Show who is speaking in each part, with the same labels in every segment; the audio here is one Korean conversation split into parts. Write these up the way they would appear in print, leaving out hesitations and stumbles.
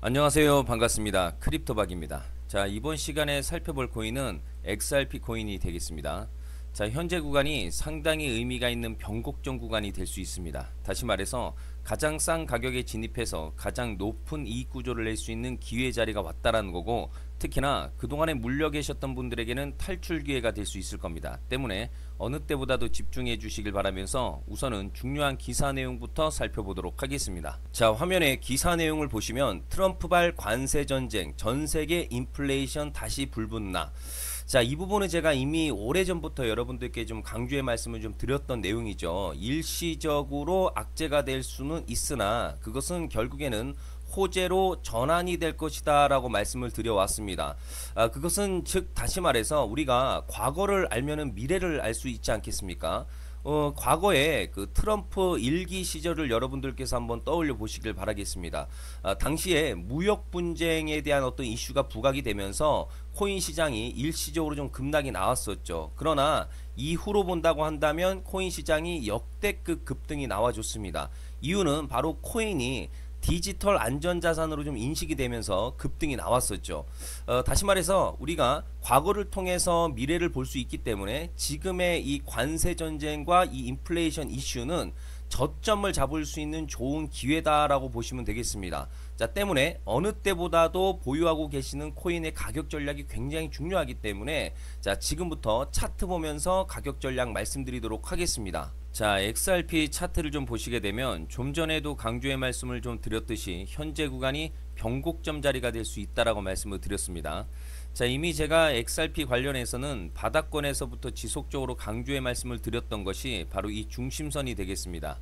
Speaker 1: 안녕하세요. 반갑습니다. 크립토박입니다. 자, 이번 시간에 살펴볼 코인은 XRP 코인이 되겠습니다. 자, 현재 구간이 상당히 의미가 있는 변곡점 구간이 될 수 있습니다. 다시 말해서 가장 싼 가격에 진입해서 가장 높은 이익 구조를 낼 수 있는 기회 자리가 왔다라는 거고, 특히나 그동안에 물려 계셨던 분들에게는 탈출 기회가 될 수 있을 겁니다. 때문에 어느 때보다도 집중해 주시길 바라면서 우선은 중요한 기사 내용부터 살펴보도록 하겠습니다. 자, 화면에 기사 내용을 보시면 트럼프발 관세 전쟁, 전 세계 인플레이션 다시 불붙나. 자, 이 부분은 제가 이미 오래전부터 여러분들께 좀 강조의 말씀을 좀 드렸던 내용이죠. 일시적으로 악재가 될 수는 있으나 그것은 결국에는 호재로 전환이 될 것이다 라고 말씀을 드려왔습니다. 그것은 즉 다시 말해서 우리가 과거를 알면은 미래를 알 수 있지 않겠습니까? 과거에 그 트럼프 일기 시절을 여러분들께서 한번 떠올려 보시길 바라겠습니다. 당시에 무역 분쟁에 대한 어떤 이슈가 부각이 되면서 코인 시장이 일시적으로 좀 급락이 나왔었죠. 그러나 이후로 본다고 한다면 코인 시장이 역대급 급등이 나와줬습니다. 이유는 바로 코인이 디지털 안전자산으로 좀 인식이 되면서 급등이 나왔었죠. 다시 말해서 우리가 과거를 통해서 미래를 볼 수 있기 때문에 지금의 이 관세 전쟁과 이 인플레이션 이슈는 저점을 잡을 수 있는 좋은 기회다라고 보시면 되겠습니다. 자, 때문에 어느 때보다도 보유하고 계시는 코인의 가격 전략이 굉장히 중요하기 때문에 자, 지금부터 차트 보면서 가격 전략 말씀드리도록 하겠습니다. 자, XRP 차트를 좀 보시게 되면 좀 전에도 강조의 말씀을 좀 드렸듯이 현재 구간이 변곡점 자리가 될 수 있다라고 말씀을 드렸습니다. 자, 이미 제가 XRP 관련해서는 바닥권에서부터 지속적으로 강조의 말씀을 드렸던 것이 바로 이 중심선이 되겠습니다.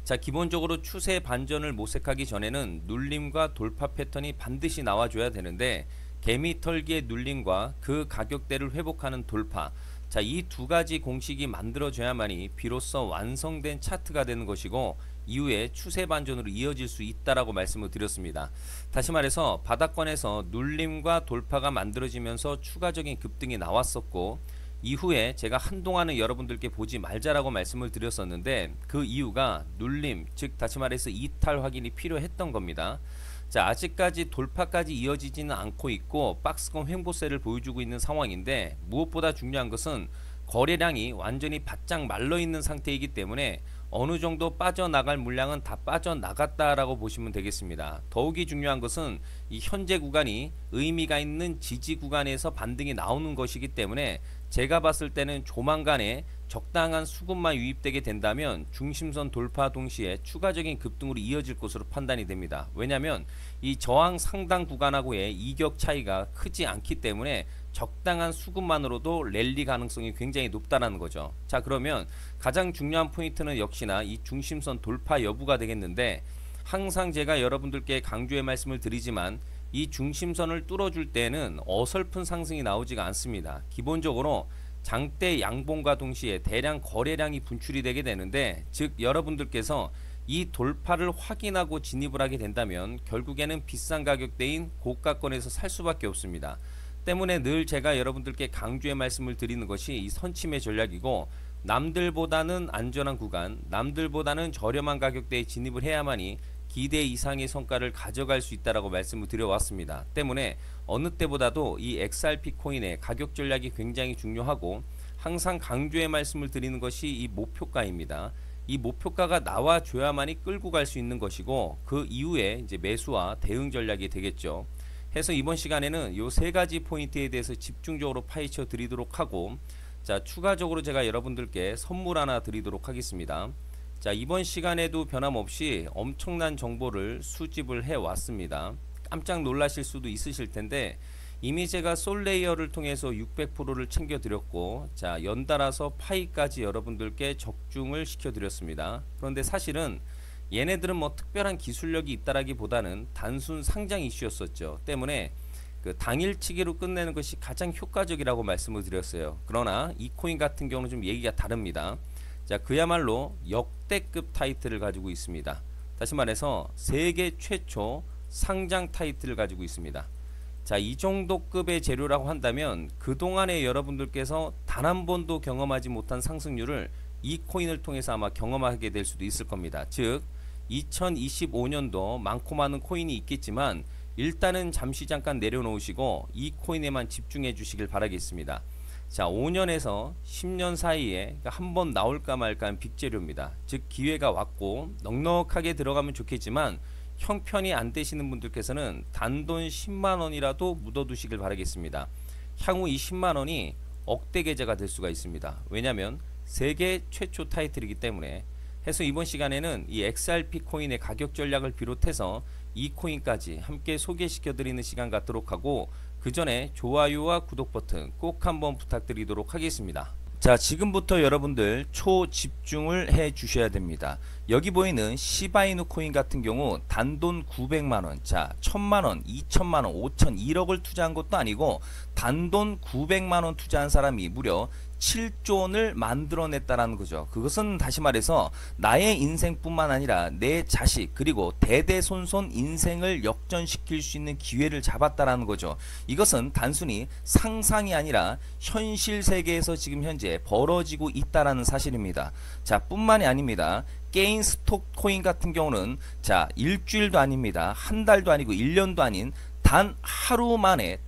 Speaker 1: 자, 기본적으로 추세 반전을 모색하기 전에는 눌림과 돌파 패턴이 반드시 나와줘야 되는데 개미털기의 눌림과 그 가격대를 회복하는 돌파, 자, 이 두 가지 공식이 만들어져야만이 비로소 완성된 차트가 되는 것이고 이후에 추세 반전으로 이어질 수 있다라고 말씀을 드렸습니다. 다시 말해서 바닥권에서 눌림과 돌파가 만들어지면서 추가적인 급등이 나왔었고 이후에 제가 한동안은 여러분들께 보지 말자라고 말씀을 드렸었는데 그 이유가 눌림, 즉 다시 말해서 이탈 확인이 필요했던 겁니다. 자, 아직까지 돌파까지 이어지지는 않고 있고 박스권 횡보세를 보여주고 있는 상황인데 무엇보다 중요한 것은 거래량이 완전히 바짝 말라있는 상태이기 때문에 어느 정도 빠져나갈 물량은 다 빠져나갔다라고 보시면 되겠습니다. 더욱이 중요한 것은 이 현재 구간이 의미가 있는 지지 구간에서 반등이 나오는 것이기 때문에 제가 봤을 때는 조만간에 적당한 수급만 유입되게 된다면 중심선 돌파 동시에 추가적인 급등으로 이어질 것으로 판단이 됩니다. 왜냐하면 이 저항 상당 구간하고의 이격 차이가 크지 않기 때문에 적당한 수급만으로도 랠리 가능성이 굉장히 높다는 거죠. 자, 그러면 가장 중요한 포인트는 역시나 이 중심선 돌파 여부가 되겠는데 항상 제가 여러분들께 강조의 말씀을 드리지만 이 중심선을 뚫어줄 때는 어설픈 상승이 나오지가 않습니다. 기본적으로 장대 양봉과 동시에 대량 거래량이 분출이 되게 되는데 즉 여러분들께서 이 돌파를 확인하고 진입을 하게 된다면 결국에는 비싼 가격대인 고가권에서 살 수밖에 없습니다. 때문에 늘 제가 여러분들께 강조의 말씀을 드리는 것이 이 선침의 전략이고 남들보다는 안전한 구간, 남들보다는 저렴한 가격대에 진입을 해야만이 기대 이상의 성과를 가져갈 수 있다라고 말씀을 드려왔습니다. 때문에 어느 때보다도 이 XRP 코인의 가격 전략이 굉장히 중요하고 항상 강조의 말씀을 드리는 것이 이 목표가입니다. 이 목표가가 나와줘야만이 끌고 갈 수 있는 것이고 그 이후에 이제 매수와 대응 전략이 되겠죠. 해서 이번 시간에는 요 세 가지 포인트에 대해서 집중적으로 파헤쳐 드리도록 하고 자, 추가적으로 제가 여러분들께 선물 하나 드리도록 하겠습니다. 자, 이번 시간에도 변함없이 엄청난 정보를 수집을 해 왔습니다. 깜짝 놀라실 수도 있으실 텐데 이미 제가 솔레이어를 통해서 600%를 챙겨 드렸고 자, 연달아서 파이까지 여러분들께 적중을 시켜 드렸습니다. 그런데 사실은 얘네들은 뭐 특별한 기술력이 있다라기보다는 단순 상장 이슈였었죠. 때문에 그 당일치기로 끝내는 것이 가장 효과적이라고 말씀을 드렸어요. 그러나 이 코인 같은 경우는 좀 얘기가 다릅니다. 자, 그야말로 역대급 타이틀을 가지고 있습니다. 다시 말해서 세계 최초 상장 타이틀을 가지고 있습니다. 자, 이 정도 급의 재료라고 한다면 그동안에 여러분들께서 단 한 번도 경험하지 못한 상승률을 이 코인을 통해서 아마 경험하게 될 수도 있을 겁니다. 즉 2025년도 많고 많은 코인이 있겠지만 일단은 잠깐 내려놓으시고 이 코인에만 집중해 주시길 바라겠습니다. 자, 5년에서 10년 사이에 한번 나올까 말까 한 빅재료입니다. 즉 기회가 왔고 넉넉하게 들어가면 좋겠지만 형편이 안 되시는 분들께서는 단돈 10만원이라도 묻어두시길 바라겠습니다. 향후 이 10만원이 억대 계좌가 될 수가 있습니다. 왜냐하면 세계 최초 타이틀이기 때문에. 해서 이번 시간에는 이 XRP 코인의 가격 전략을 비롯해서 이 코인까지 함께 소개시켜 드리는 시간 갖도록 하고, 그 전에 좋아요와 구독 버튼 꼭 한번 부탁드리도록 하겠습니다. 자, 지금부터 여러분들 초집중을 해 주셔야 됩니다. 여기 보이는 시바이누 코인 같은 경우 단돈 900만원, 자 1000만원, 2000만원, 5000, 1억을 투자한 것도 아니고 단돈 900만원 투자한 사람이 무려 7조 원을 만들어냈다라는 거죠. 그것은 다시 말해서 나의 인생뿐만 아니라 내 자식 그리고 대대손손 인생을 역전시킬 수 있는 기회를 잡았다라는 거죠. 이것은 단순히 상상이 아니라 현실 세계에서 지금 현재 벌어지고 있다라는 사실입니다. 자, 뿐만이 아닙니다. 게임스톡 코인 같은 경우는 자 일주일도 아닙니다. 한 달도 아니고 1년도 아닌 단 하루 만에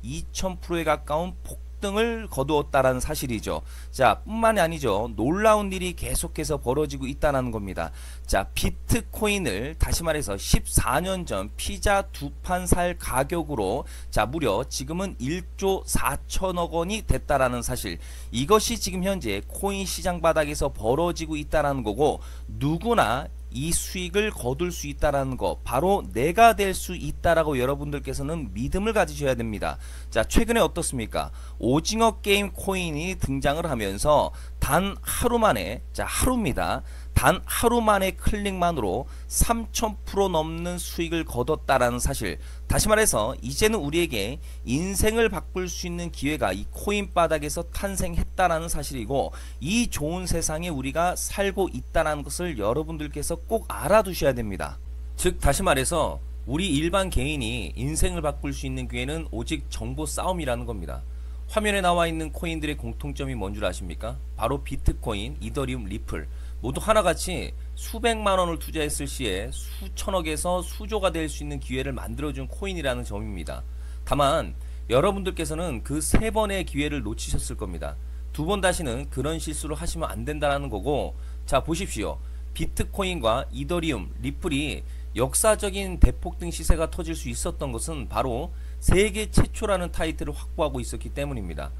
Speaker 1: 2000%에 가까운 폭등을 거두었다라는 사실이죠. 자, 뿐만이 아니죠. 놀라운 일이 계속해서 벌어지고 있다는 겁니다. 자, 비트코인을 다시 말해서 14년 전 피자 2판 살 가격으로 자 무려 지금은 1조 4천억 원이 됐다라는 사실, 이것이 지금 현재 코인 시장 바닥에서 벌어지고 있다라는 거고, 누구나 이 수익을 거둘 수 있다라는 거, 바로 내가 될 수 있다라고 여러분들께서는 믿음을 가지셔야 됩니다. 자, 최근에 어떻습니까? 오징어 게임 코인이 등장을 하면서 단 하루 만에, 자 하루입니다. 단 하루 만에 클릭만으로 3000% 넘는 수익을 거뒀다라는 사실, 다시 말해서 이제는 우리에게 인생을 바꿀 수 있는 기회가 이 코인 바닥에서 탄생했다라는 사실이고, 이 좋은 세상에 우리가 살고 있다는 것을 여러분들께서 꼭 알아두셔야 됩니다. 즉 다시 말해서 우리 일반 개인이 인생을 바꿀 수 있는 기회는 오직 정보 싸움이라는 겁니다. 화면에 나와 있는 코인들의 공통점이 뭔 줄 아십니까? 바로 비트코인, 이더리움, 리플 모두 하나같이 수백만 원을 투자했을 시에 수천억에서 수조가 될 수 있는 기회를 만들어준 코인이라는 점입니다. 다만 여러분들께서는 그 3번의 기회를 놓치셨을 겁니다. 2번 다시는 그런 실수를 하시면 안 된다는 거고, 자 보십시오. 비트코인과 이더리움, 리플이 역사적인 대폭등 시세가 터질 수 있었던 것은 바로 세계 최초라는 타이틀을 확보하고 있었기 때문입니다.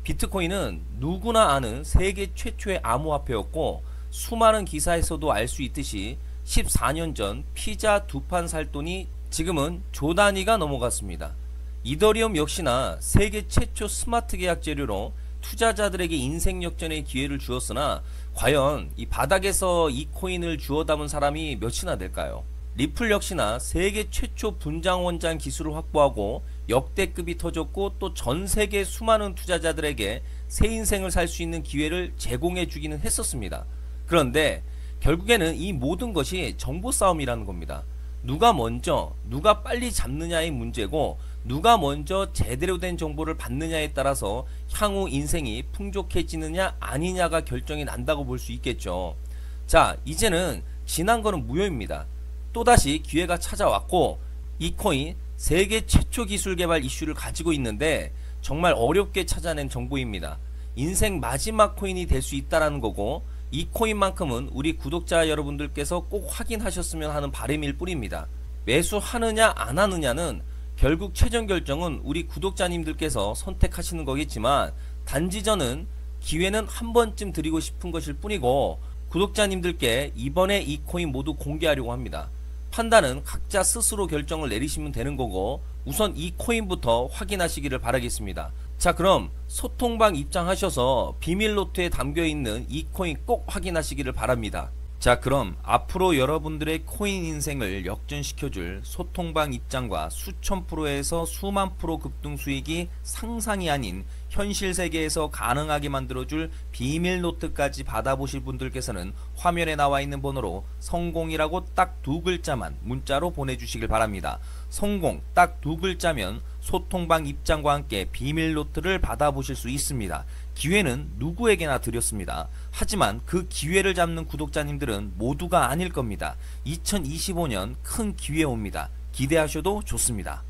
Speaker 1: 비트코인은 누구나 아는 세계 최초의 암호화폐였고, 수많은 기사에서도 알 수 있듯이 14년 전 피자 2판 살 돈이 지금은 조 단위가 넘어갔습니다. 이더리움 역시나 세계 최초 스마트 계약 재료로 투자자들에게 인생 역전의 기회를 주었으나 과연 이 바닥에서 이 코인을 주워 담은 사람이 몇이나 될까요? 리플 역시나 세계 최초 분당 원장 기술을 확보하고 역대급이 터졌고, 또 전세계 수많은 투자자들에게 새 인생을 살 수 있는 기회를 제공해 주기는 했었습니다. 그런데 결국에는 이 모든 것이 정보 싸움이라는 겁니다. 누가 먼저 누가 빨리 잡느냐의 문제고, 누가 먼저 제대로 된 정보를 받느냐에 따라서 향후 인생이 풍족해지느냐 아니냐가 결정이 난다고 볼 수 있겠죠. 자, 이제는 지난 거는 무효입니다. 또다시 기회가 찾아왔고, 이 코인 세계 최초 기술 개발 이슈를 가지고 있는데 정말 어렵게 찾아낸 정보입니다. 인생 마지막 코인이 될 수 있다라는 거고, 이 코인만큼은 우리 구독자 여러분들께서 꼭 확인하셨으면 하는 바람일 뿐입니다. 매수하느냐 안 하느냐는 결국 최종 결정은 우리 구독자님들께서 선택하시는 거겠지만, 단지 저는 기회는 한 번쯤 드리고 싶은 것일 뿐이고, 구독자님들께 이번에 이 코인 모두 공개하려고 합니다. 판단은 각자 스스로 결정을 내리시면 되는 거고, 우선 이 코인부터 확인하시기를 바라겠습니다. 자, 그럼 소통방 입장하셔서 비밀 노트에 담겨있는 이 코인 꼭 확인하시기를 바랍니다. 자, 그럼 앞으로 여러분들의 코인 인생을 역전시켜줄 소통방 입장과 수천 프로에서 수만 프로 급등 수익이 상상이 아닌 현실 세계에서 가능하게 만들어줄 비밀 노트까지 받아보실 분들께서는 화면에 나와 있는 번호로 성공이라고 딱 2글자만 문자로 보내주시길 바랍니다. 성공 딱 2글자면 소통방 입장과 함께 비밀 노트를 받아보실 수 있습니다. 기회는 누구에게나 드렸습니다. 하지만 그 기회를 잡는 구독자님들은 모두가 아닐 겁니다. 2025년 큰 기회 옵니다. 기대하셔도 좋습니다.